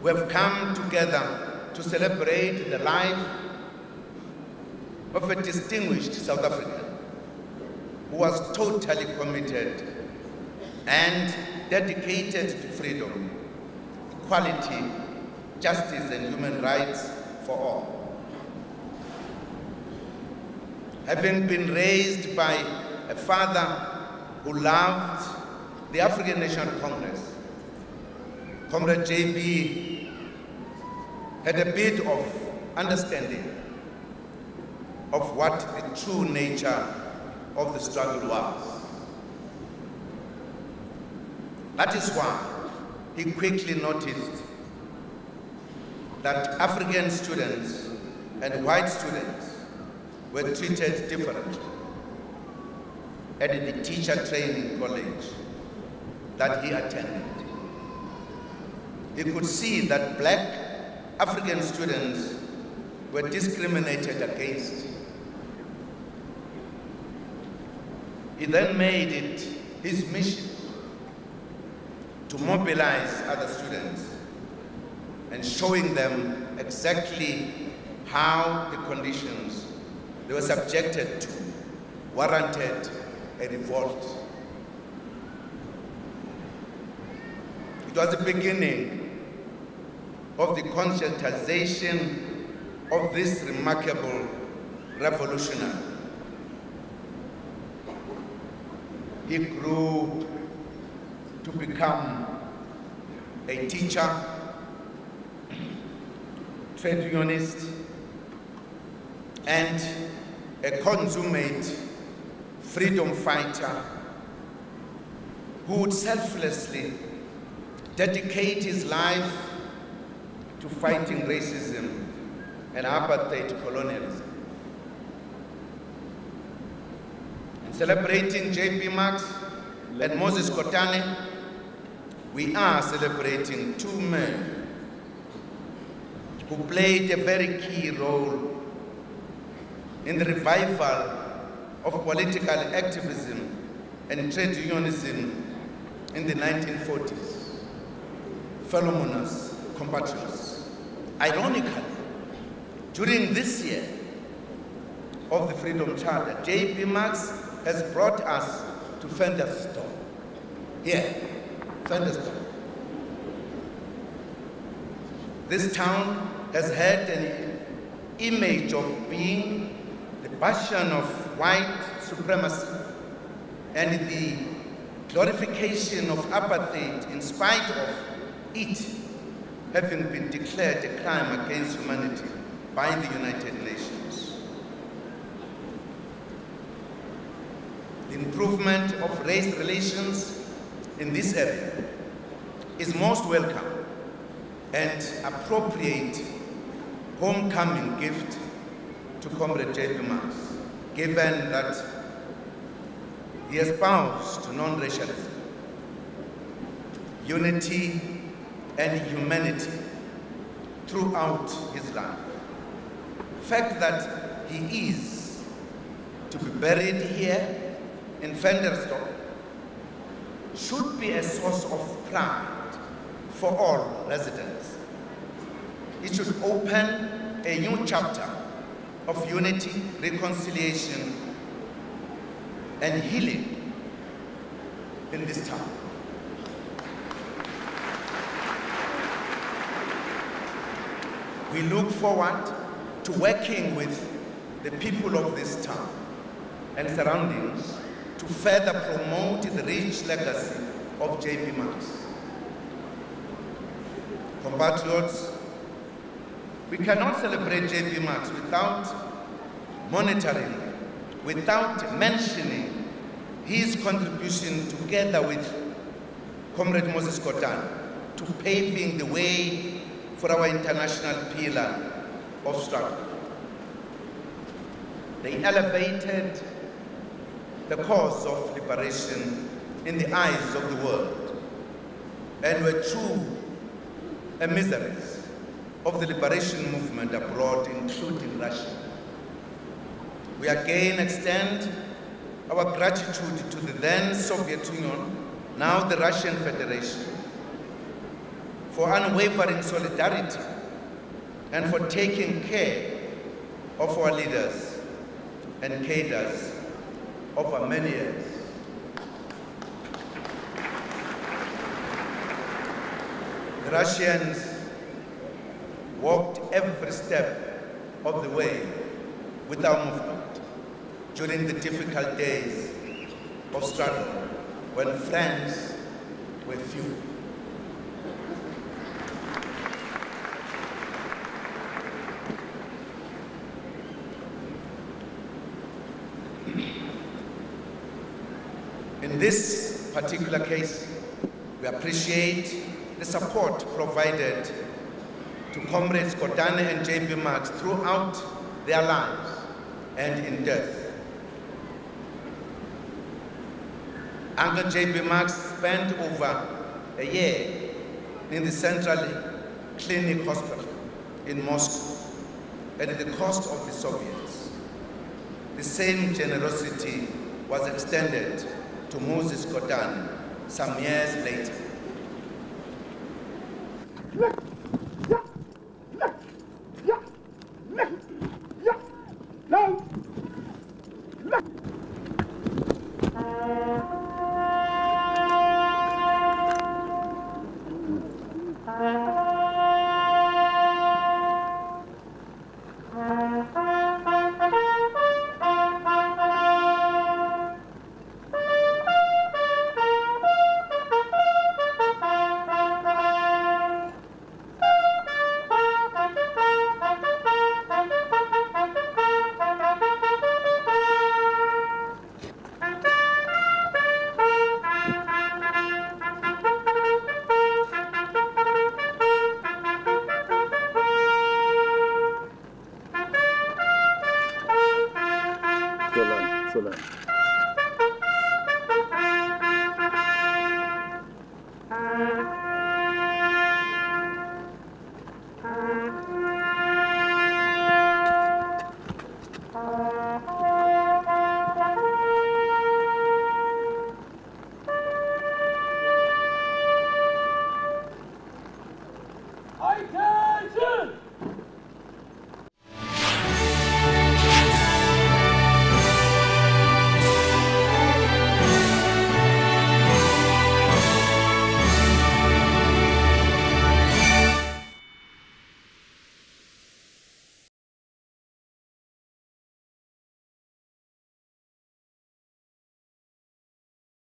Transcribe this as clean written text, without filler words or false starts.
we have come together to celebrate the life of a distinguished South African who was totally committed and dedicated to freedom, equality, justice, and human rights for all. Having been raised by a father who loved the African National Congress, Comrade JB had a bit of understanding of what the true nature of the struggle was. That is why he quickly noticed that African students and white students were treated differently at the teacher training college that he attended. He could see that black African students were discriminated against. He then made it his mission to mobilize other students and showing them exactly how the conditions they were subjected to warranted a revolt. It was the beginning of the conscientization of this remarkable revolutionary. He grew to become a teacher, trade unionist, and a consummate freedom fighter who would selflessly dedicate his life to fighting racism and apartheid colonialism. In celebrating J.P. Marx and Moses Kotane, we are celebrating two men who played a very key role in the revival of political activism and trade unionism in the 1940s. Fellow mourners, compatriots, ironically, during this year of the Freedom Charter, J.P. Marx has brought us to Ventersdorp. Here, Ventersdorp. This town has had an image of being the bastion of white supremacy and the glorification of apartheid, in spite of it having been declared a crime against humanity by the United Nations. The improvement of race relations in this area is most welcome and appropriate homecoming gift to Comrade J.P. Marx, given that he espoused non-racialism, unity, and humanity throughout his life. The fact that he is to be buried here in Ventersdorp should be a source of pride for all residents. It should open a new chapter of unity, reconciliation, and healing in this town. We look forward to working with the people of this town and surroundings to further promote the rich legacy of J.P. Marx. Compatriots, we cannot celebrate J.P. Marx without monitoring, without mentioning his contribution together with Comrade Moses Kotane to paving the way for our international pillar of struggle. They elevated the cause of liberation in the eyes of the world and were true emissaries of the liberation movement abroad, including Russia. We again extend our gratitude to the then Soviet Union, now the Russian Federation, for unwavering solidarity, and for taking care of our leaders and cadres over many years. The Russians walked every step of the way with our movement during the difficult days of struggle when friends were few. In this particular case, we appreciate the support provided to comrades Kotane and JB Marks throughout their lives and in death. Uncle JB Marks spent over a year in the Central Clinic Hospital in Moscow at the cost of the Soviets. The same generosity was extended to Moses Kotane some years later. Attention!